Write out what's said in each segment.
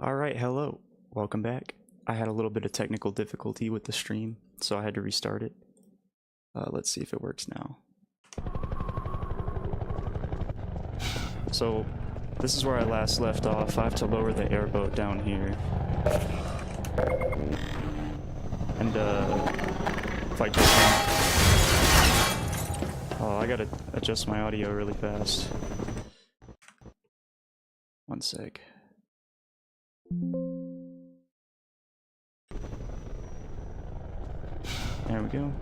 Alright, hello. Welcome back. I had a little bit of technical difficulty with the stream, so I had to restart it. Let's see if it works now. So, this is where I last left off. I have to lower the airboat down here. and fight this one. Oh, I gotta adjust my audio really fast. One sec. There we go.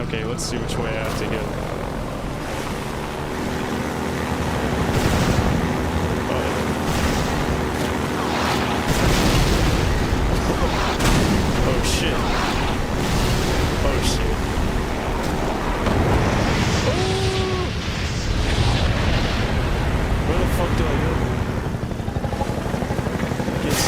Okay, let's see which way I have to go. Oh shit. Oh shit. Where the fuck do I go? Yes.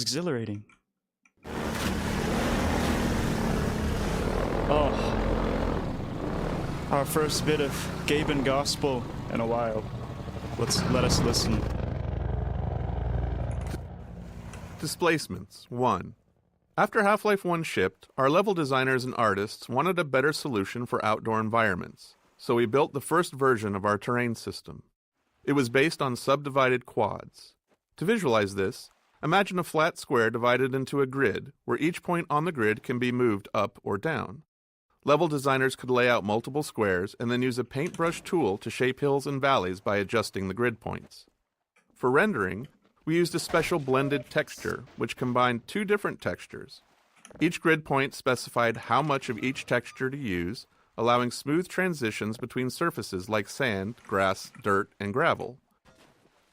Exhilarating. Oh, our first bit of Gaben gospel in a while. Let us listen. Displacements 1. After Half-Life 1 shipped, our level designers and artists wanted a better solution for outdoor environments, so we built the first version of our terrain system. It was based on subdivided quads. To visualize this, imagine a flat square divided into a grid, where each point on the grid can be moved up or down. Level designers could lay out multiple squares and then use a paintbrush tool to shape hills and valleys by adjusting the grid points. For rendering, we used a special blended texture, which combined two different textures. Each grid point specified how much of each texture to use, allowing smooth transitions between surfaces like sand, grass, dirt, and gravel.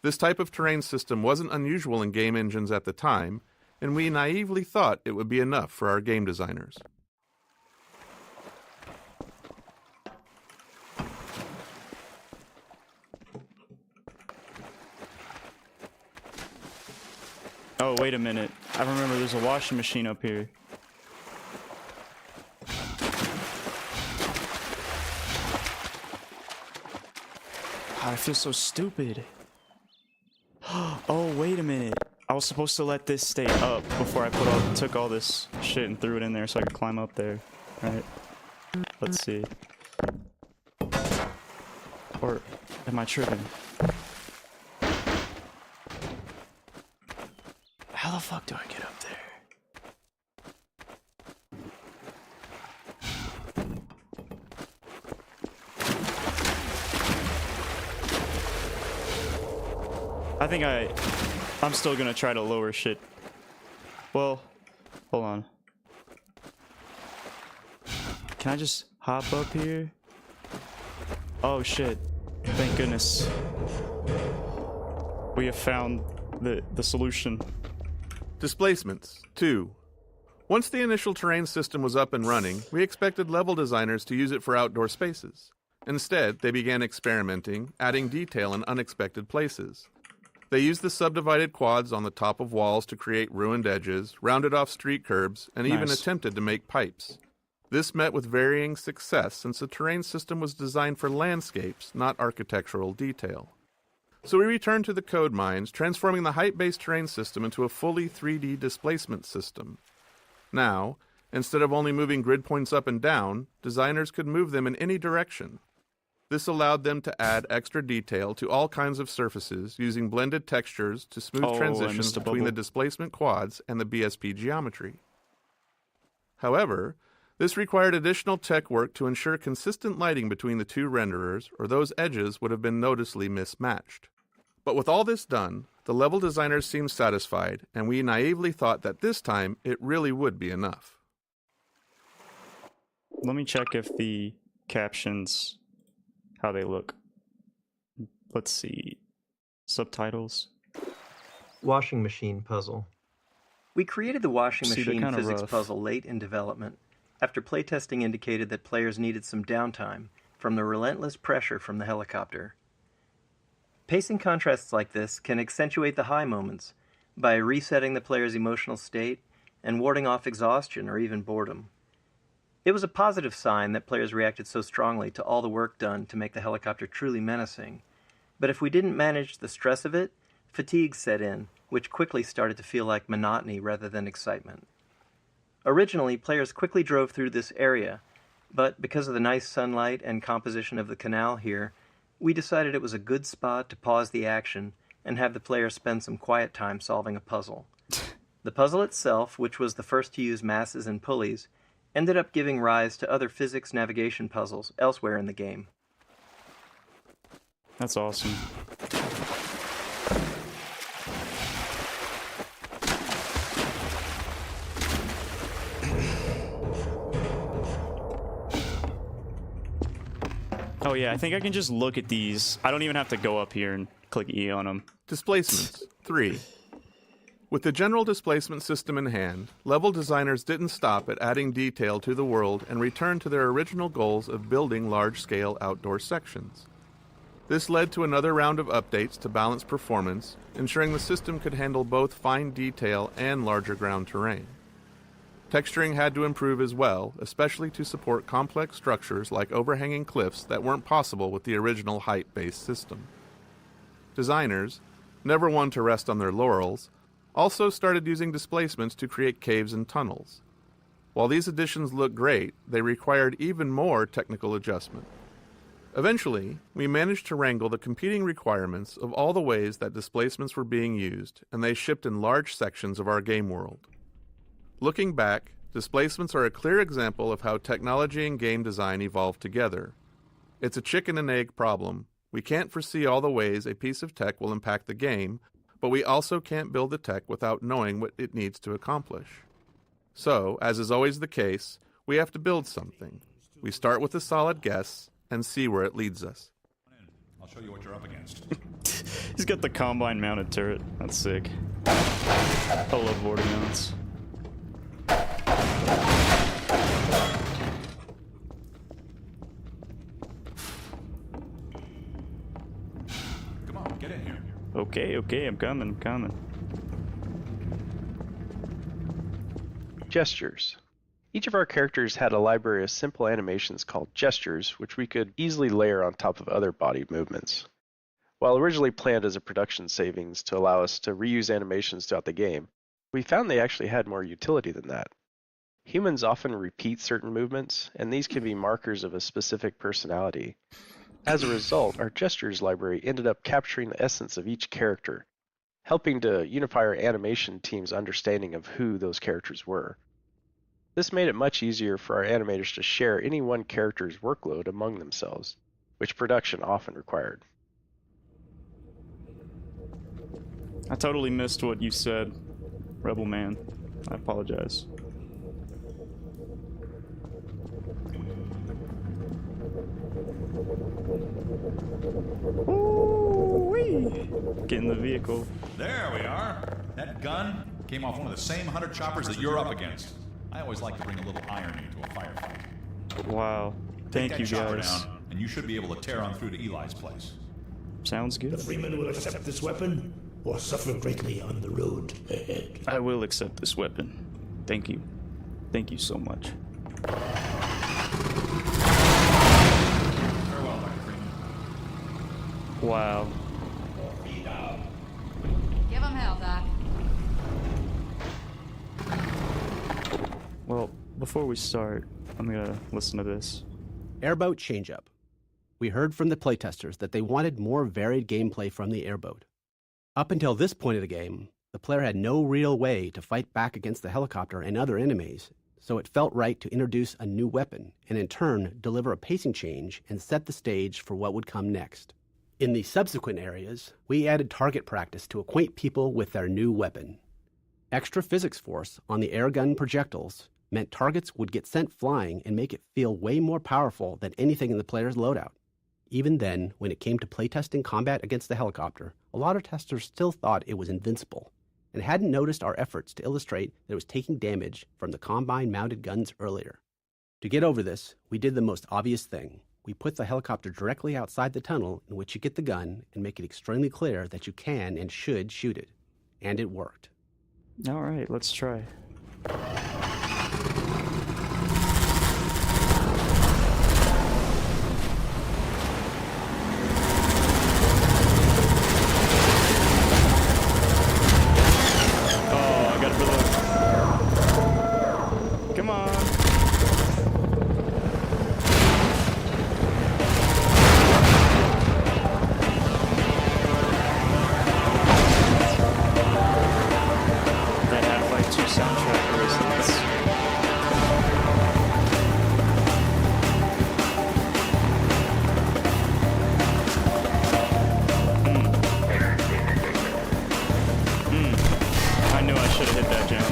This type of terrain system wasn't unusual in game engines at the time, and we naively thought it would be enough for our game designers. Oh, wait a minute. I remember there's a washing machine up here. God, I feel so stupid. Oh, wait a minute. I was supposed to let this stay up before I took all this shit and threw it in there so I could climb up there. Right? Let's see. Or am I tripping? How the fuck do I get up there? I think I'm still gonna try to lower shit. Well, hold on. Can I just hop up here? Oh shit. Thank goodness. We have found the solution. Displacements 2. Once the initial terrain system was up and running, we expected level designers to use it for outdoor spaces. Instead, they began experimenting, adding detail in unexpected places. They used the subdivided quads on the top of walls to create ruined edges, rounded off street curbs, and even attempted to make pipes. This met with varying success since the terrain system was designed for landscapes, not architectural detail. So we returned to the code mines, transforming the height-based terrain system into a fully 3D displacement system. Now, instead of only moving grid points up and down, designers could move them in any direction. This allowed them to add extra detail to all kinds of surfaces using blended textures to smooth transitions between the displacement quads and the BSP geometry. However, this required additional tech work to ensure consistent lighting between the two renderers, or those edges would have been noticeably mismatched. But with all this done, the level designers seemed satisfied, and we naively thought that this time it really would be enough. Let me check if the captions, how they look. Let's see. Subtitles. Washing machine puzzle. We created the washing See, they're machine kinda physics rough. puzzle late in development, after playtesting indicated that players needed some downtime from the relentless pressure from the helicopter. Pacing contrasts like this can accentuate the high moments by resetting the player's emotional state and warding off exhaustion or even boredom. It was a positive sign that players reacted so strongly to all the work done to make the helicopter truly menacing. But if we didn't manage the stress of it, fatigue set in, which quickly started to feel like monotony rather than excitement. Originally, players quickly drove through this area, but because of the nice sunlight and composition of the canal here, we decided it was a good spot to pause the action and have the player spend some quiet time solving a puzzle. The puzzle itself, which was the first to use masses and pulleys, ended up giving rise to other physics navigation puzzles elsewhere in the game. That's awesome. Oh yeah, I think I can just look at these. I don't even have to go up here and click E on them. Displacements. 3. With the general displacement system in hand, level designers didn't stop at adding detail to the world and returned to their original goals of building large-scale outdoor sections. This led to another round of updates to balance performance, ensuring the system could handle both fine detail and larger ground terrain. Texturing had to improve as well, especially to support complex structures like overhanging cliffs that weren't possible with the original height-based system. Designers, never one to rest on their laurels, also started using displacements to create caves and tunnels. While these additions looked great, they required even more technical adjustment. Eventually, we managed to wrangle the competing requirements of all the ways that displacements were being used, and they shipped in large sections of our game world. Looking back, displacements are a clear example of how technology and game design evolve together. It's a chicken and egg problem. We can't foresee all the ways a piece of tech will impact the game, but we also can't build the tech without knowing what it needs to accomplish. So, as is always the case, we have to build something. We start with a solid guess and see where it leads us. I'll show you what you're up against. He's got the combine mounted turret. That's sick. I love boarding mounts. Come on, get in here. Okay, I'm coming. Gestures. Each of our characters had a library of simple animations called gestures, which we could easily layer on top of other body movements. While originally planned as a production savings to allow us to reuse animations throughout the game, we found they actually had more utility than that. Humans often repeat certain movements, and these can be markers of a specific personality. As a result, our gestures library ended up capturing the essence of each character, helping to unify our animation team's understanding of who those characters were. This made it much easier for our animators to share any one character's workload among themselves, which production often required. I totally missed what you said, Rebel Man. I apologize. Ooh-wee. Get in the vehicle. There we are. That gun came off one of the same 100 choppers that you're up against. I always like to bring a little irony to a firefight. Wow. Take Thank that you chopper guys. down, and you should be able to tear on through to Eli's place. Sounds The good. Freeman will accept this weapon or suffer greatly on the road ahead. I will accept this weapon. Thank you. Thank you so much. Farewell, Dr. Freeman. Wow. Give him hell, Doc. Well, before we start, I'm gonna listen to this. Airboat changeup. We heard from the playtesters that they wanted more varied gameplay from the airboat. Up until this point of the game, the player had no real way to fight back against the helicopter and other enemies, so it felt right to introduce a new weapon and in turn deliver a pacing change and set the stage for what would come next. In the subsequent areas, we added target practice to acquaint people with their new weapon. Extra physics force on the airgun projectiles meant targets would get sent flying and make it feel way more powerful than anything in the player's loadout. Even then, when it came to playtesting combat against the helicopter, a lot of testers still thought it was invincible and hadn't noticed our efforts to illustrate that it was taking damage from the Combine-mounted guns earlier. To get over this, we did the most obvious thing. We put the helicopter directly outside the tunnel in which you get the gun and make it extremely clear that you can and should shoot it. And it worked. All right, let's try. Oh, I got to reload. Come on. That Half-Life 2 soundtrack was nuts. I knew I should have hit that jump.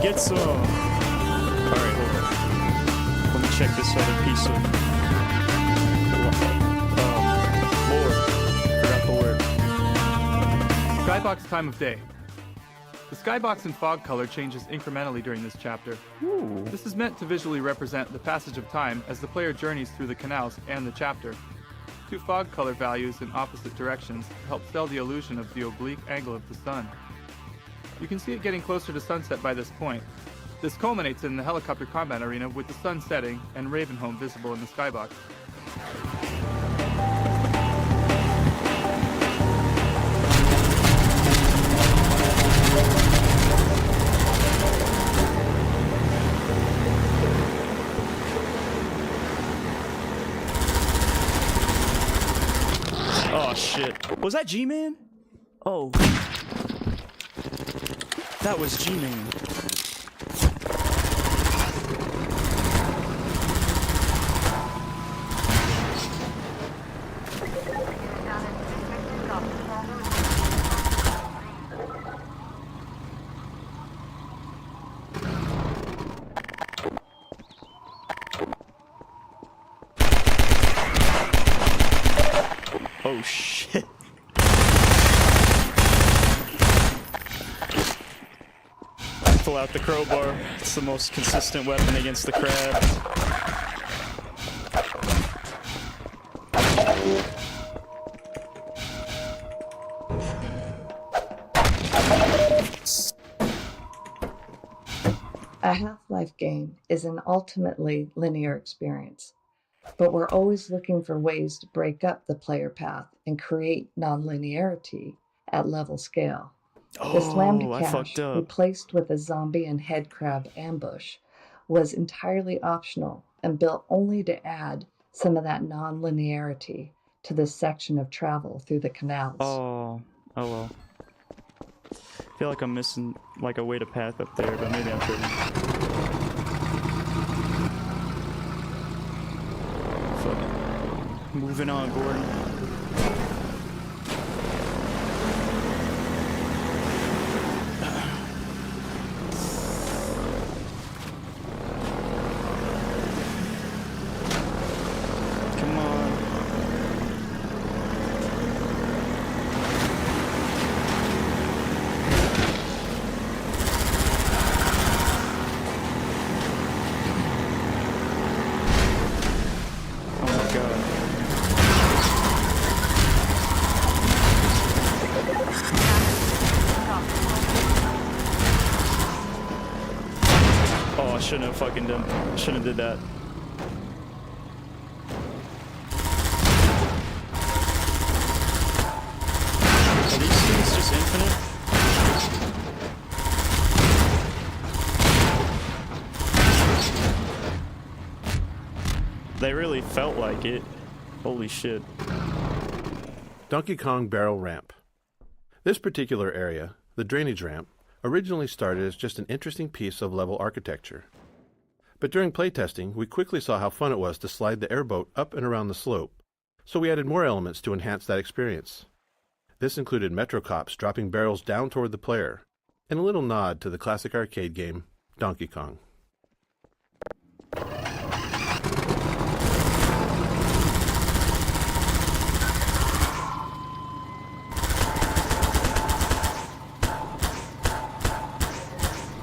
Get some. Alright, hold on. Let me check this other piece of lore. Forgot the word. Skybox time of day. The skybox and fog color changes incrementally during this chapter. Ooh. This is meant to visually represent the passage of time as the player journeys through the canals and the chapter. Two fog color values in opposite directions help sell the illusion of the oblique angle of the sun. You can see it getting closer to sunset by this point. This culminates in the helicopter combat arena with the sun setting and Ravenholm visible in the skybox. Oh shit. Was that G-Man? Oh. That was G-Man. Oh shit. Pull out the crowbar. It's the most consistent weapon against the crab. A Half-Life game is an ultimately linear experience, but we're always looking for ways to break up the player path and create nonlinearity at level scale. The slammed Oh, I cache, fucked up. replaced with a zombie and headcrab ambush, was entirely optional and built only to add some of that nonlinearity to this section of travel through the canals. Oh well. I feel like I'm missing like a way to path up there, but maybe I'm tripping. Fuck. Moving on, Gordon. Come on. Oh my god. Oh, I shouldn't have fucking done. Shouldn't have did that. Are these things just infinite? They really felt like it. Holy shit. Donkey Kong Barrel Ramp. This particular area, the drainage ramp, originally started as just an interesting piece of level architecture. But during playtesting, we quickly saw how fun it was to slide the airboat up and around the slope, so we added more elements to enhance that experience. This included Metro Cops dropping barrels down toward the player, and a little nod to the classic arcade game, Donkey Kong.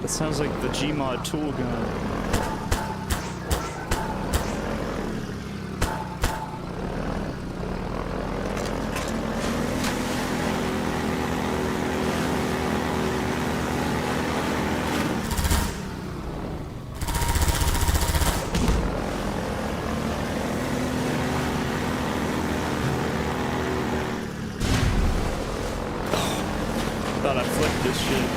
That sounds like the Gmod tool gun. Thought I flipped this shit.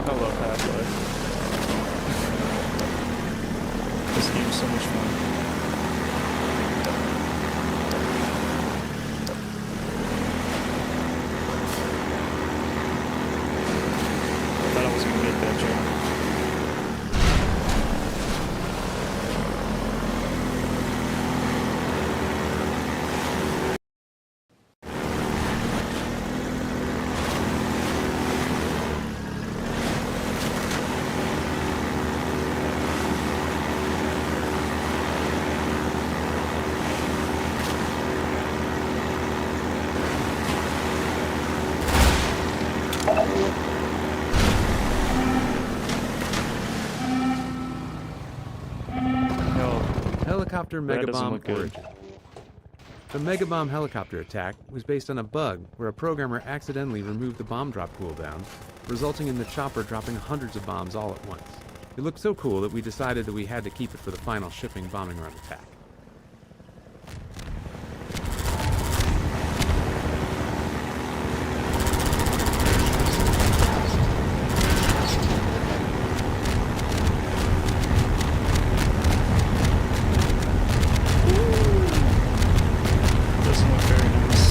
I love Half-Life. This game's so much fun. I thought I was gonna get that job. Helicopter That doesn't Megabomb look good. Origin. The Megabomb helicopter attack was based on a bug where a programmer accidentally removed the bomb drop cooldown, resulting in the chopper dropping hundreds of bombs all at once. It looked so cool that we decided that we had to keep it for the final shipping bombing run attack. Doesn't look very nice.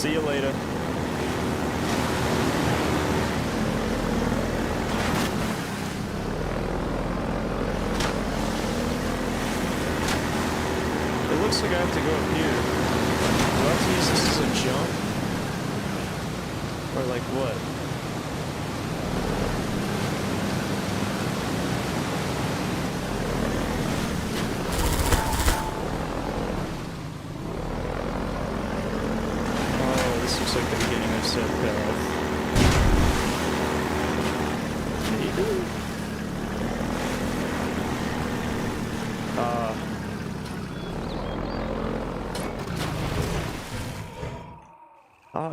See you later. It looks like I have to go up here. Do I have to use this as a jump? Or like what? Oh, this looks like the beginning of said path. Maybe?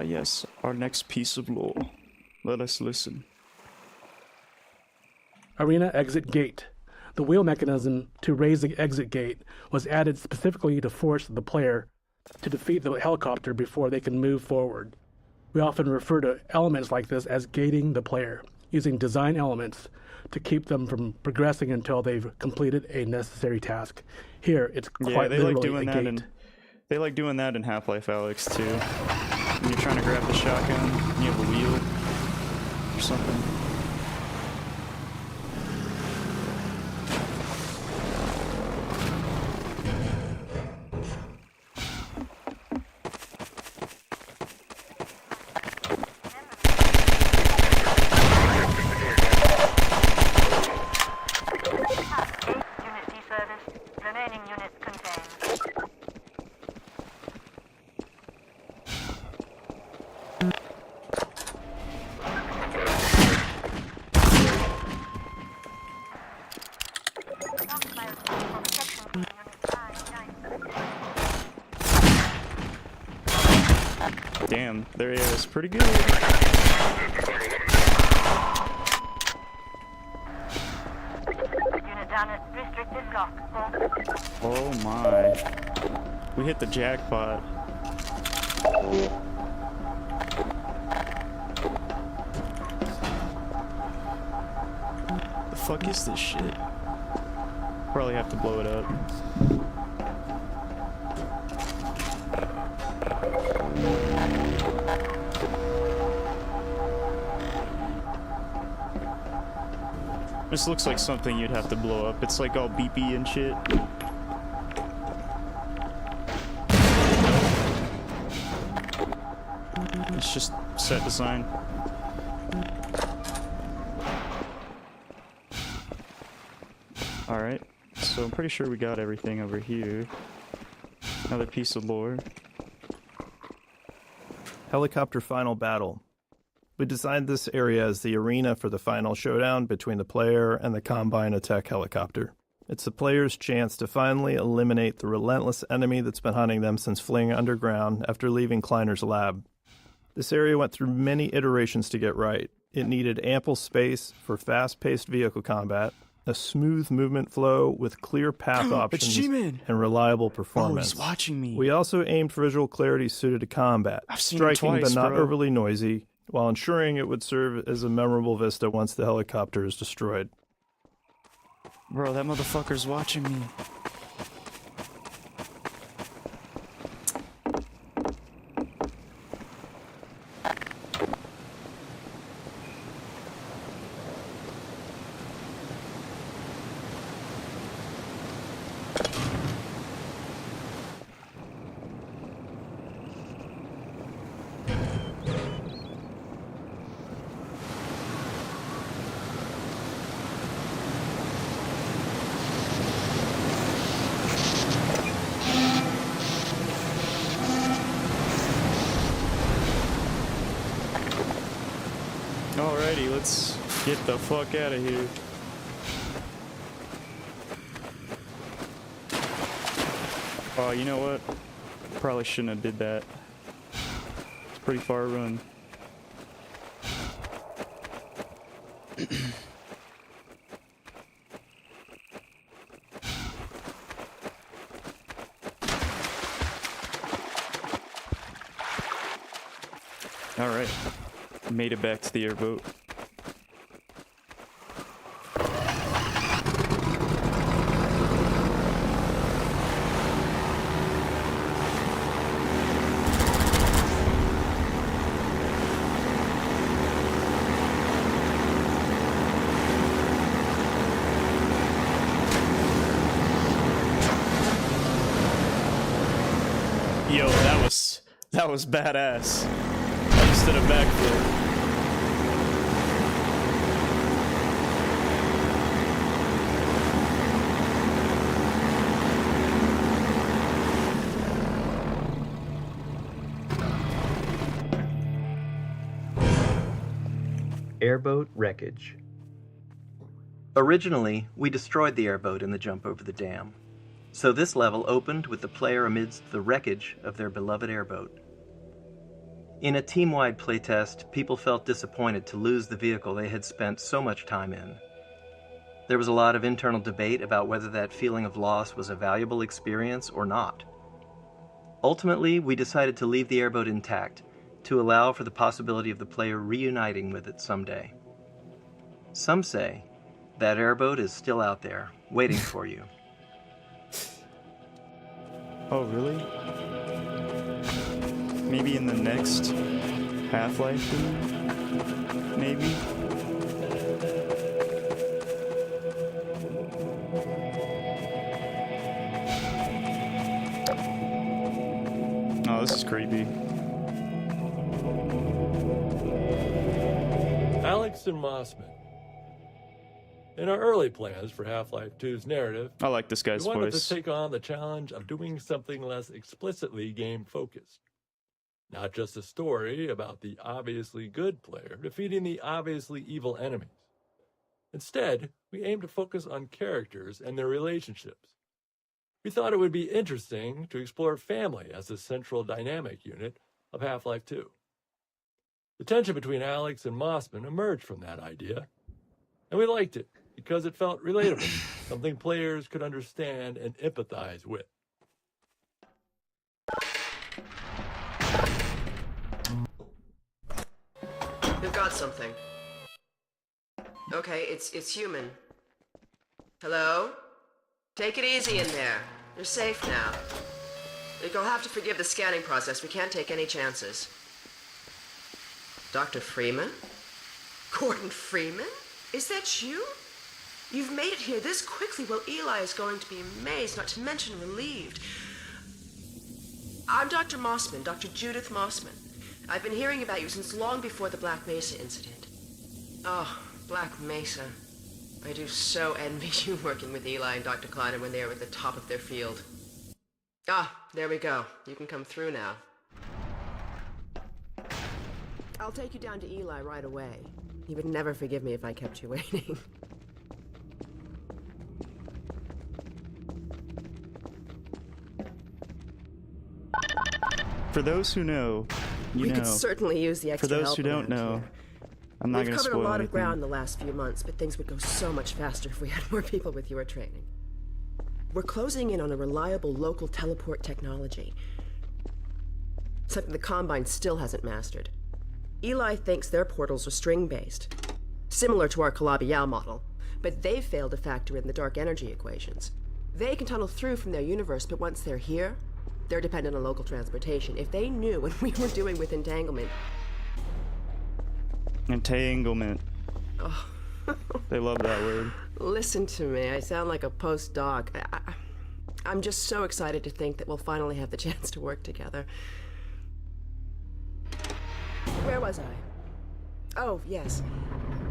Yes, our next piece of lore. Let us listen. Arena exit gate. The wheel mechanism to raise the exit gate was added specifically to force the player to defeat the helicopter before they can move forward. We often refer to elements like this as gating the player, using design elements to keep them from progressing until they've completed a necessary task. Here, it's quite they like literally doing a that gate. they like doing that in Half-Life Alyx too. When you're trying to grab the shotgun, and you have a wheel or something. Unit deserviced. Remaining units contained. Damn, their AO is pretty good. Unit down at restricted block. Oh my. We hit the jackpot. The fuck is this shit? Probably have to blow it up. This looks like something you'd have to blow up. It's like all beepy and shit. It's just set design. Alright, so I'm pretty sure we got everything over here. Another piece of lore. Helicopter Final Battle. We designed this area as the arena for the final showdown between the player and the Combine attack helicopter. It's the player's chance to finally eliminate the relentless enemy that's been hunting them since fleeing underground after leaving Kleiner's lab. This area went through many iterations to get right. It needed ample space for fast-paced vehicle combat, a smooth movement flow with clear path options, G-Man. and reliable performance. Oh, he's watching me. We also aimed for visual clarity suited to combat, I've seen him striking twice, but not bro. overly noisy, while ensuring it would serve as a memorable vista once the helicopter is destroyed. Bro, that motherfucker's watching me. Alrighty, let's get the fuck out of here. Oh, you know what? Probably shouldn't have did that. It's pretty far run. Alright. Made it back to the airboat. That was badass. I just did a backflip. Airboat wreckage. Originally, we destroyed the airboat in the jump over the dam. So this level opened with the player amidst the wreckage of their beloved airboat. In a team-wide playtest, people felt disappointed to lose the vehicle they had spent so much time in. There was a lot of internal debate about whether that feeling of loss was a valuable experience or not. Ultimately, we decided to leave the airboat intact to allow for the possibility of the player reuniting with it someday. Some say that airboat is still out there, waiting for you. Oh, really? Maybe in the next Half-Life game? Maybe? Oh, this is creepy. Alex and Mossman. In our early plans for Half-Life 2's narrative, I like this guy's we wanted voice. to take on the challenge of doing something less explicitly game-focused. Not just a story about the obviously good player defeating the obviously evil enemies. Instead, we aimed to focus on characters and their relationships. We thought it would be interesting to explore family as a central dynamic unit of Half-Life 2. The tension between Alex and Mossman emerged from that idea, and we liked it because it felt relatable, something players could understand and empathize with. We've got something. Okay, it's human. Hello? Take it easy in there. You're safe now. You'll have to forgive the scanning process. We can't take any chances. Dr. Freeman? Gordon Freeman? Is that you? You've made it here this quickly. Well, Eli is going to be amazed, not to mention relieved. I'm Dr. Mossman, Dr. Judith Mossman. I've been hearing about you since long before the Black Mesa incident. Oh, Black Mesa. I do so envy you working with Eli and Dr. Kleiner when they were at the top of their field. Ah, there we go. You can come through now. I'll take you down to Eli right away. He would never forgive me if I kept you waiting. For those who know, we could certainly use the extra For those help who don't around know, here. I'm not We've going to covered spoil a lot anything. of ground in the last few months, but things would go so much faster if we had more people with your training. We're closing in on a reliable local teleport technology. Something the Combine still hasn't mastered. Eli thinks their portals are string-based, similar to our Calabi-Yau model, but they've failed to factor in the dark energy equations. They can tunnel through from their universe, but once they're here, they're dependent on local transportation. If they knew what we were doing with entanglement... Entanglement. Oh. They love that word. Listen to me. I sound like a postdoc. I'm just so excited to think that we'll finally have the chance to work together. Where was I? Oh, yes.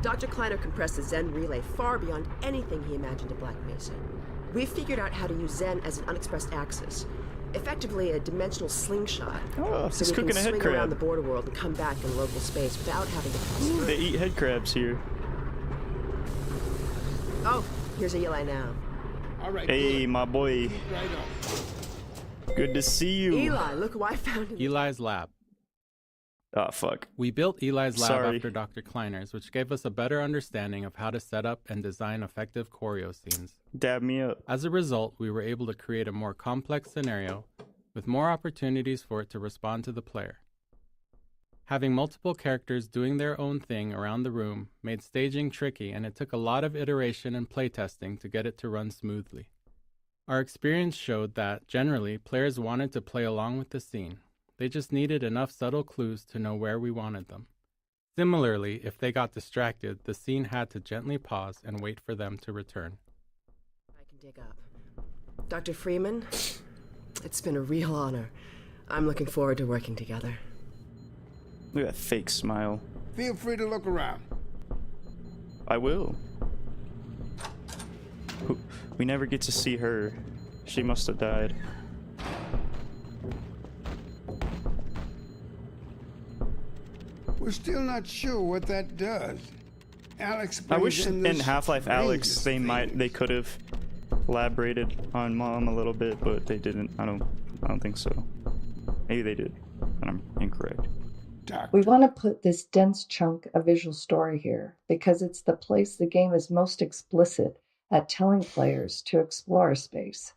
Dr. Kleiner compressed the Zen relay far beyond anything he imagined at Black Mesa. We've figured out how to use Zen as an unexpressed axis. Effectively a dimensional slingshot. Oh, so he's we cooking can a head swing crab. around the border world and come back in local space without having to pass through. They eat head crabs here. Oh, here's Eli now. All right. Hey, good. my boy. Keep right on. Good to see you. Eli, look who I found. Eli's lab. Oh, fuck. We built Eli's lab Sorry. after Dr. Kleiner's, which gave us a better understanding of how to set up and design effective choreo scenes. Dab me up. As a result, we were able to create a more complex scenario with more opportunities for it to respond to the player. Having multiple characters doing their own thing around the room made staging tricky, and it took a lot of iteration and playtesting to get it to run smoothly. Our experience showed that, generally, players wanted to play along with the scene. They just needed enough subtle clues to know where we wanted them. Similarly, if they got distracted, the scene had to gently pause and wait for them to return. I can dig up. Dr. Freeman, it's been a real honor. I'm looking forward to working together. Look at that fake smile. Feel free to look around. I will. We never get to see her. She must have died. We're still not sure what that does. Alex I wish brings in this Half-Life Alyx strangest they could have elaborated on Mom a little bit, but they didn't. I don't think so. Maybe they did, and I'm incorrect. We want to put this dense chunk of visual story here because it's the place the game is most explicit at telling players to explore a space.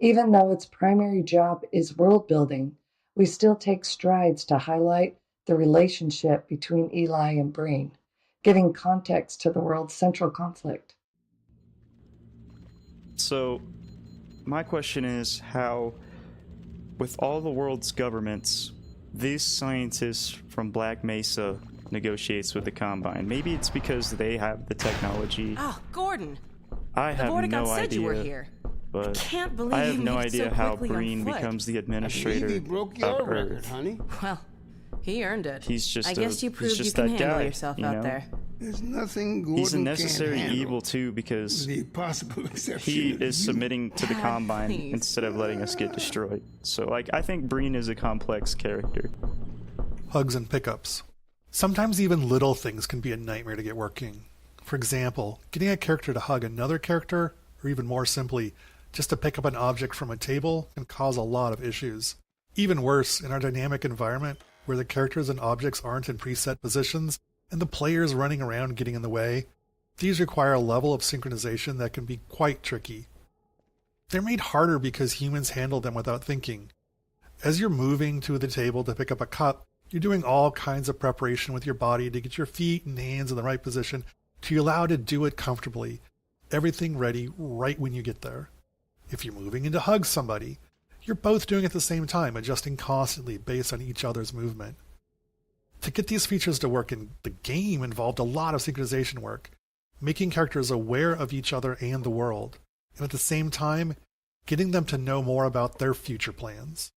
Even though its primary job is world building, we still take strides to highlight the relationship between Eli and Breen, giving context to the world's central conflict. So, my question is how, with all the world's governments, these scientists from Black Mesa negotiates with the Combine. Maybe it's because they have the technology. Oh, Gordon. I have Vortigaunt no said idea. you were here. But Can't believe I have you no made it idea so how quickly on Breen foot. becomes the I administrator believe he broke your of record, Earth. honey. Well, he earned it. He's just I guess you he's proved you just can that handle guy, yourself you out know? there. There's nothing Gordon He's a can't necessary handle, evil too because with the possible exception he of is you. submitting to the Dad, Combine please. instead of letting us get destroyed. So like I think Breen is a complex character. Hugs and pickups. Sometimes even little things can be a nightmare to get working. For example, getting a character to hug another character, or even more simply, just to pick up an object from a table, can cause a lot of issues. Even worse, in our dynamic environment, where the characters and objects aren't in preset positions, and the players running around getting in the way, these require a level of synchronization that can be quite tricky. They're made harder because humans handle them without thinking. As you're moving to the table to pick up a cup, you're doing all kinds of preparation with your body to get your feet and hands in the right position to allow to do it comfortably. Everything ready right when you get there. If you're moving in to hug somebody, you're both doing it at the same time, adjusting constantly based on each other's movement. To get these features to work in the game involved a lot of synchronization work, making characters aware of each other and the world, and at the same time, getting them to know more about their future plans.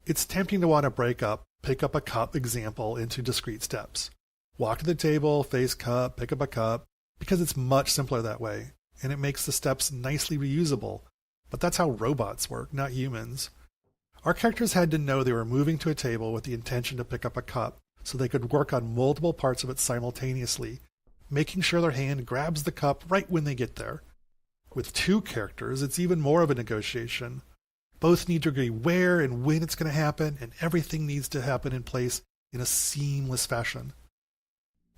It's tempting to want to break up, pick up a cup example into discrete steps. Walk to the table, face cup, pick up a cup, because it's much simpler that way, and it makes the steps nicely reusable. But that's how robots work, not humans. Our characters had to know they were moving to a table with the intention to pick up a cup, so they could work on multiple parts of it simultaneously, making sure their hand grabs the cup right when they get there. With two characters, it's even more of a negotiation. Both need to agree where and when it's going to happen, and everything needs to happen in place in a seamless fashion.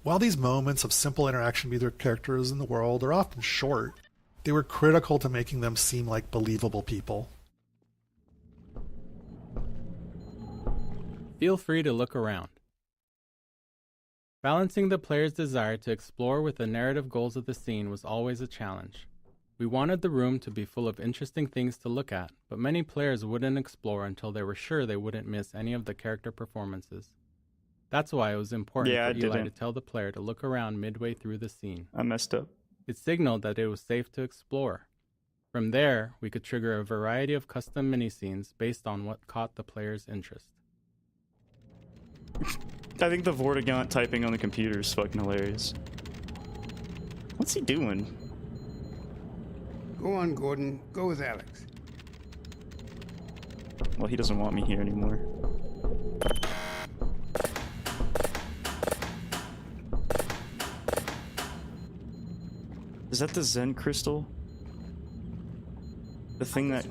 While these moments of simple interaction with their characters in the world are often short, they were critical to making them seem like believable people. Feel free to look around. Balancing the player's desire to explore with the narrative goals of the scene was always a challenge. We wanted the room to be full of interesting things to look at, but many players wouldn't explore until they were sure they wouldn't miss any of the character performances. That's why it was important for Eli to tell the player to look around midway through the scene. I messed up. It signaled that it was safe to explore. From there, we could trigger a variety of custom mini-scenes based on what caught the player's interest. I think the Vortigaunt typing on the computer is fucking hilarious. What's he doing? Go on, Gordon. Go with Alex. Well, he doesn't want me here anymore. Is that the Zen crystal? The thing that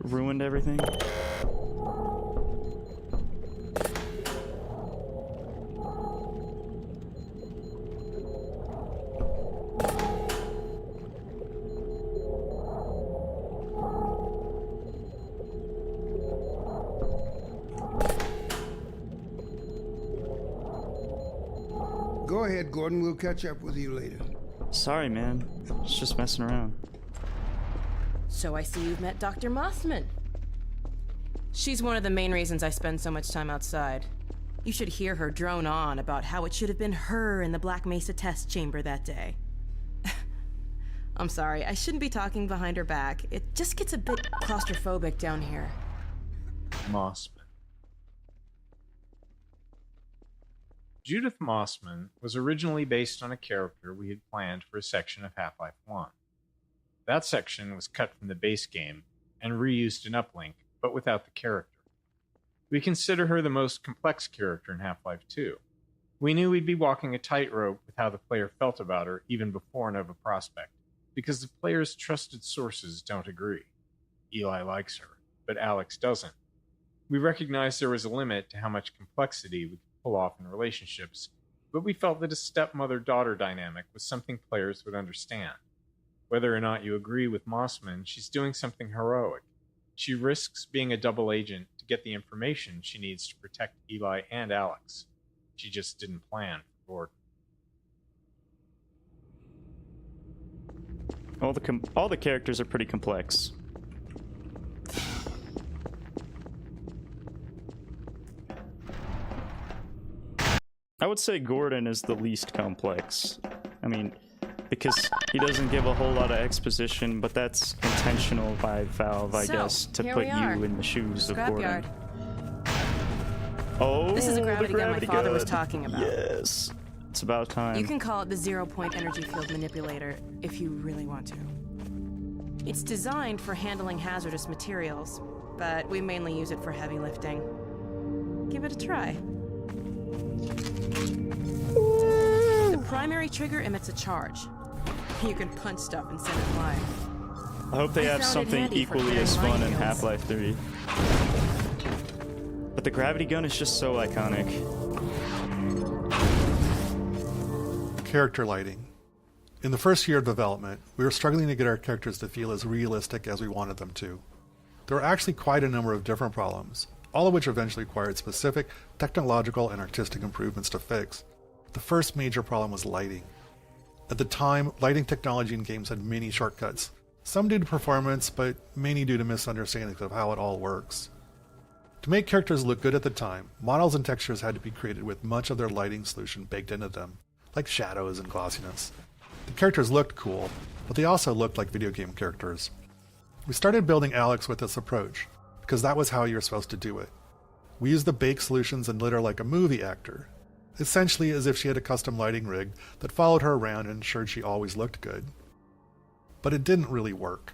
ruined everything? Go ahead, Gordon. We'll catch up with you later. Sorry, man. It's just messing around. So I see you've met Dr. Mossman. She's one of the main reasons I spend so much time outside. You should hear her drone on about how it should have been her in the Black Mesa test chamber that day. I'm sorry, I shouldn't be talking behind her back. It just gets a bit claustrophobic down here. Mosp. Judith Mossman was originally based on a character we had planned for a section of Half-Life 1. That section was cut from the base game and reused in Uplink, but without the character. We consider her the most complex character in Half-Life 2. We knew we'd be walking a tightrope with how the player felt about her even before Nova Prospekt, because the player's trusted sources don't agree. Eli likes her, but Alex doesn't. We recognized there was a limit to how much complexity we could pull off in relationships, but we felt that a stepmother-daughter dynamic was something players would understand. Whether or not you agree with Mossman, she's doing something heroic. She risks being a double agent to get the information she needs to protect Eli and Alex. She just didn't plan for Gordon. All the characters are pretty complex. I would say Gordon is the least complex. I mean, because he doesn't give a whole lot of exposition, but that's intentional by Valve, I guess, to put you in the shoes of Gordon. Oh, this is a gravity gun my father was gun. talking about. Yes. It's about time. You can call it the zero-point energy field manipulator if you really want to. It's designed for handling hazardous materials, but we mainly use it for heavy lifting. Give it a try. The primary trigger emits a charge. You can punch stuff and send it flying. I hope they have something equally as fun in Half-Life 3. But the gravity gun is just so iconic. Character lighting. In the first year of development, we were struggling to get our characters to feel as realistic as we wanted them to. There were actually quite a number of different problems, all of which eventually required specific technological and artistic improvements to fix. The first major problem was lighting. At the time, lighting technology in games had many shortcuts, some due to performance, but many due to misunderstandings of how it all works. To make characters look good at the time, models and textures had to be created with much of their lighting solution baked into them, like shadows and glossiness. The characters looked cool, but they also looked like video game characters. We started building Alex with this approach, because that was how you were supposed to do it. We used the bake solutions and lit her like a movie actor, essentially as if she had a custom lighting rig that followed her around and ensured she always looked good. But it didn't really work.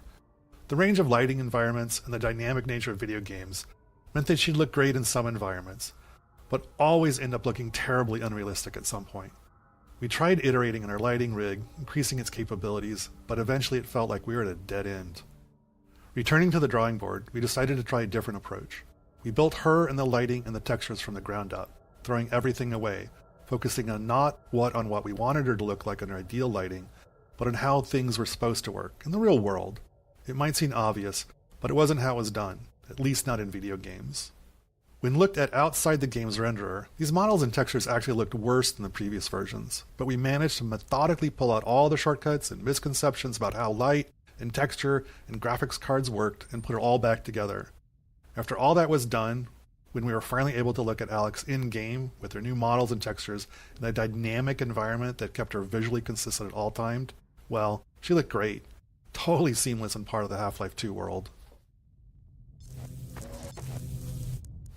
The range of lighting environments and the dynamic nature of video games meant that she'd look great in some environments, but always end up looking terribly unrealistic at some point. We tried iterating on our lighting rig, increasing its capabilities, but eventually it felt like we were at a dead end. Returning to the drawing board, we decided to try a different approach. We built her and the lighting and the textures from the ground up, throwing everything away, focusing on not on what we wanted her to look like in our ideal lighting, but on how things were supposed to work in the real world. It might seem obvious, but it wasn't how it was done, at least not in video games. When looked at outside the game's renderer, these models and textures actually looked worse than the previous versions, but we managed to methodically pull out all the shortcuts and misconceptions about how light and texture and graphics cards worked and put it all back together. After all that was done, when we were finally able to look at Alex in-game with her new models and textures in a dynamic environment that kept her visually consistent at all times, well, she looked great. Totally seamless and part of the Half-Life 2 world.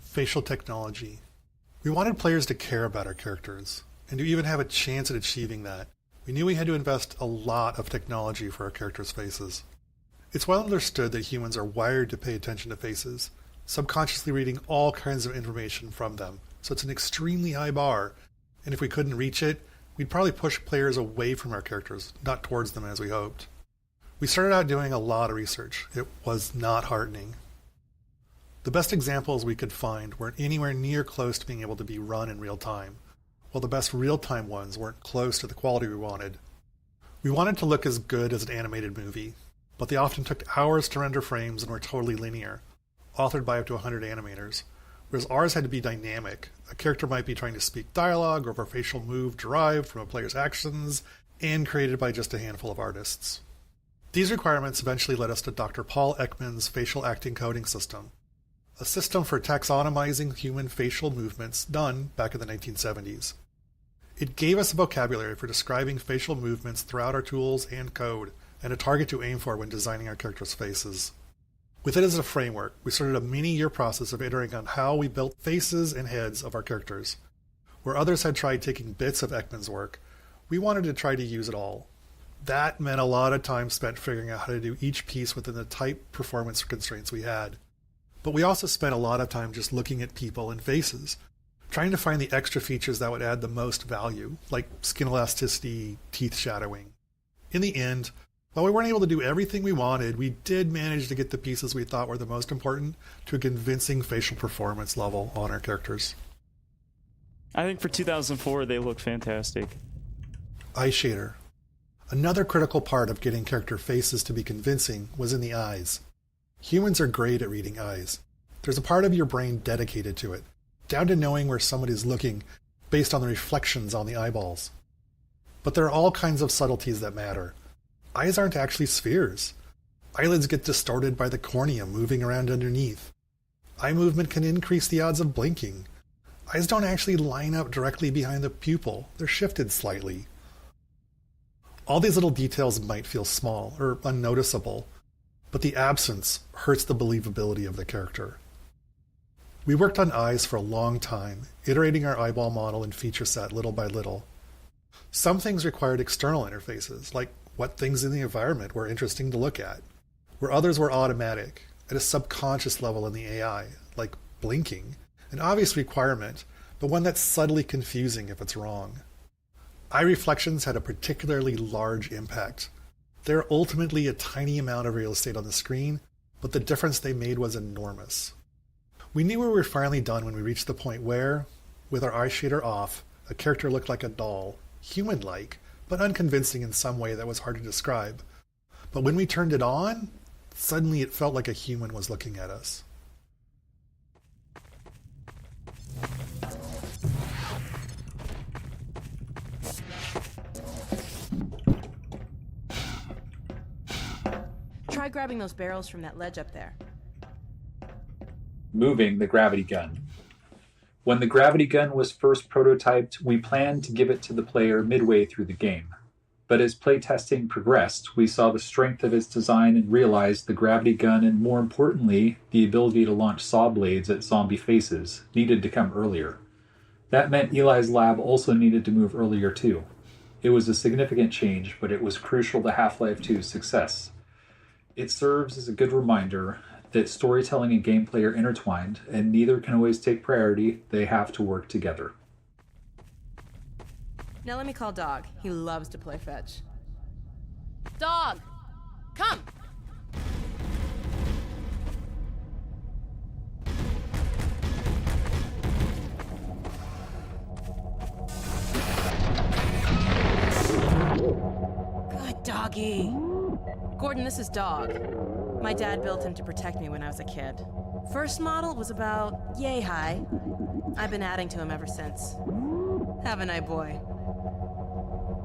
Facial technology. We wanted players to care about our characters, and to even have a chance at achieving that. We knew we had to invest a lot of technology for our characters' faces. It's well understood that humans are wired to pay attention to faces, subconsciously reading all kinds of information from them, so it's an extremely high bar, and if we couldn't reach it, we'd probably push players away from our characters, not towards them as we hoped. We started out doing a lot of research. It was not heartening. The best examples we could find weren't anywhere near close to being able to be run in real time, while the best real-time ones weren't close to the quality we wanted. We wanted to look as good as an animated movie, but they often took hours to render frames and were totally linear, authored by up to 100 animators, whereas ours had to be dynamic. A character might be trying to speak dialogue or a facial move derived from a player's actions and created by just a handful of artists. These requirements eventually led us to Dr. Paul Ekman's facial acting coding system, a system for taxonomizing human facial movements done back in the 1970s. It gave us a vocabulary for describing facial movements throughout our tools and code, and a target to aim for when designing our characters' faces. With it as a framework, we started a many-year process of iterating on how we built faces and heads of our characters. Where others had tried taking bits of Ekman's work, we wanted to try to use it all. That meant a lot of time spent figuring out how to do each piece within the tight performance constraints we had. But we also spent a lot of time just looking at people and faces, trying to find the extra features that would add the most value, like skin elasticity, teeth shadowing. In the end, while we weren't able to do everything we wanted, we did manage to get the pieces we thought were the most important to a convincing facial performance level on our characters. I think for 2004, they look fantastic. Eye shader. Another critical part of getting character faces to be convincing was in the eyes. Humans are great at reading eyes. There's a part of your brain dedicated to it, down to knowing where somebody is looking based on the reflections on the eyeballs. But there are all kinds of subtleties that matter. Eyes aren't actually spheres. Eyelids get distorted by the cornea moving around underneath. Eye movement can increase the odds of blinking. Eyes don't actually line up directly behind the pupil. They're shifted slightly. All these little details might feel small or unnoticeable, but the absence hurts the believability of the character. We worked on eyes for a long time, iterating our eyeball model and feature set little by little. Some things required external interfaces, like what things in the environment were interesting to look at, where others were automatic, at a subconscious level in the AI, like blinking, an obvious requirement, but one that's subtly confusing if it's wrong. Eye reflections had a particularly large impact. They're ultimately a tiny amount of real estate on the screen, but the difference they made was enormous. We knew we were finally done when we reached the point where, with our eye shader off, a character looked like a doll, human-like, but unconvincing in some way that was hard to describe. But when we turned it on, suddenly it felt like a human was looking at us. Try grabbing those barrels from that ledge up there. Moving the gravity gun. When the gravity gun was first prototyped, we planned to give it to the player midway through the game. But as playtesting progressed, we saw the strength of its design and realized the gravity gun and, more importantly, the ability to launch saw blades at zombie faces needed to come earlier. That meant Eli's lab also needed to move earlier too. It was a significant change, but it was crucial to Half-Life 2's success. It serves as a good reminder that storytelling and gameplay are intertwined, and neither can always take priority. They have to work together. Now let me call Dog. He loves to play fetch. Dog! Come! Good doggy. Gordon, this is Dog. My dad built him to protect me when I was a kid. First model was about yay high. I've been adding to him ever since. Haven't I, boy?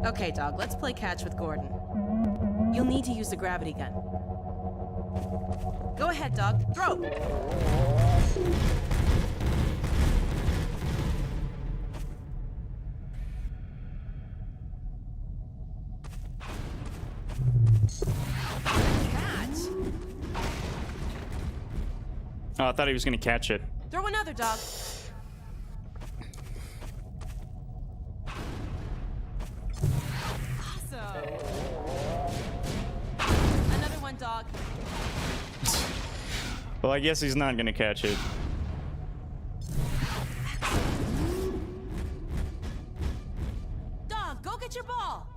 Okay, Dog, let's play catch with Gordon. You'll need to use the gravity gun. Go ahead, Dog. Throw! Oh, I thought he was going to catch it. Throw another, Dog. Awesome. Another one, Dog. Well, I guess he's not going to catch it. Dog, go get your ball.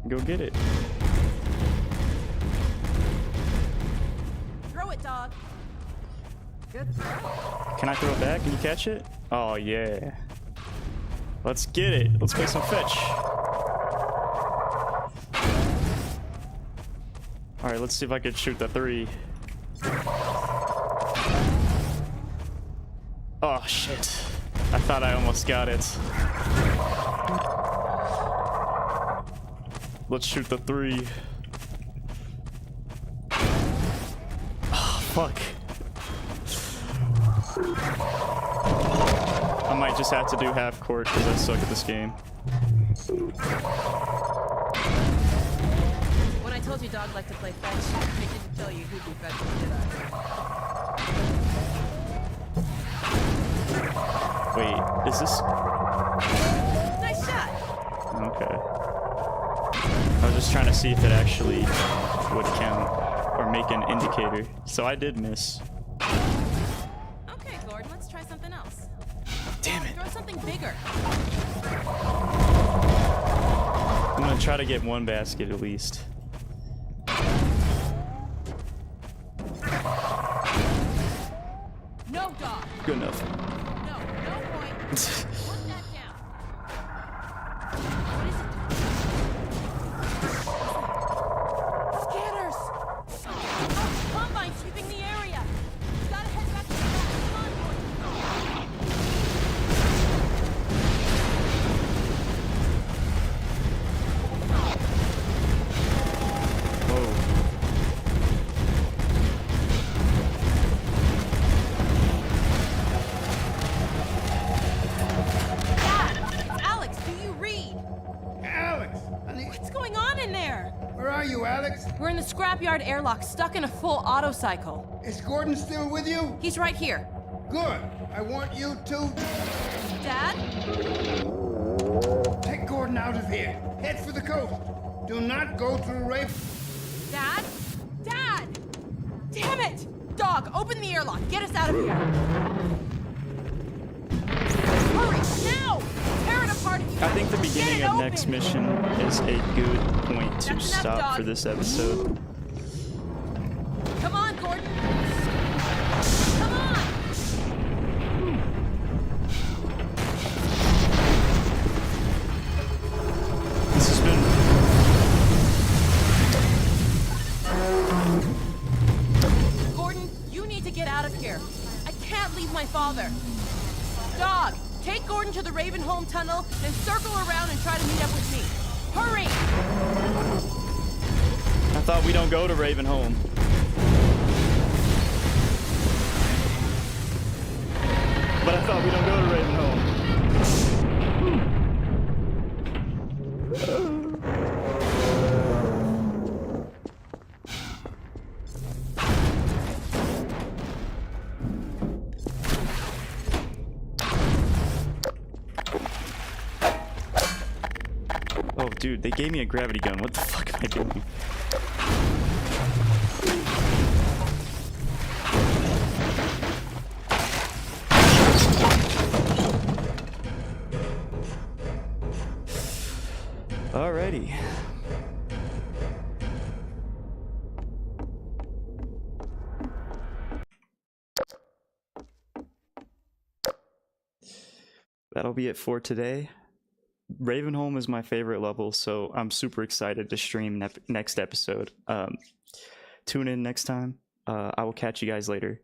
Go get it. Throw it, Dog. Good throw. Can I throw it back? Can you catch it? Oh, yeah. Let's get it. Let's play some fetch. Alright, let's see if I can shoot the 3. Oh, shit. I thought I almost got it. Let's shoot the 3. Oh, fuck. I might just have to do half court because I suck at this game. When I told you Dog liked to play fetch, I didn't tell you who'd be fetching, did I? Wait, is this... Nice shot! Okay. I was just trying to see if it actually would count or make an indicator. So I did miss. Okay, Gordon, let's try something else. Damn it. Throw something bigger. I'm gonna try to get one basket at least. No, Dog. Good enough. No point. Put that down. What is it? Scanners! Oh, Combine sweeping the area. Gotta head back to the back. Come on, Dad, it's Alex. Do you read? Alex, honey. What's going on in there? Where are you, Alex? We're in the scrapyard airlock, stuck in a full auto cycle. Is Gordon still with you? He's right here. Good. I want you to Dad? take Gordon out of here. Head for the coast. Do not go through Rafe. Dad? Dad! Damn it! Dog, open the airlock. Get us out of here. Hurry, now! Tear it apart if you I think the can. beginning Get it of next open. mission is a good point to That's enough, stop dog. for this episode. Come on, Gordon. Come on! This has been... Gordon, you need to get out of here. I can't leave my father. Dog, take Gordon to the Ravenholm tunnel, then circle around and try to meet up with me. Hurry! I thought we don't go to Ravenholm. But I thought we don't go to Ravenholm. Oh, dude, they gave me a gravity gun. What the fuck am I doing? Alrighty. That'll be it for today. Ravenholm is my favorite level, so I'm super excited to stream next episode. Tune in next time. I will catch you guys later.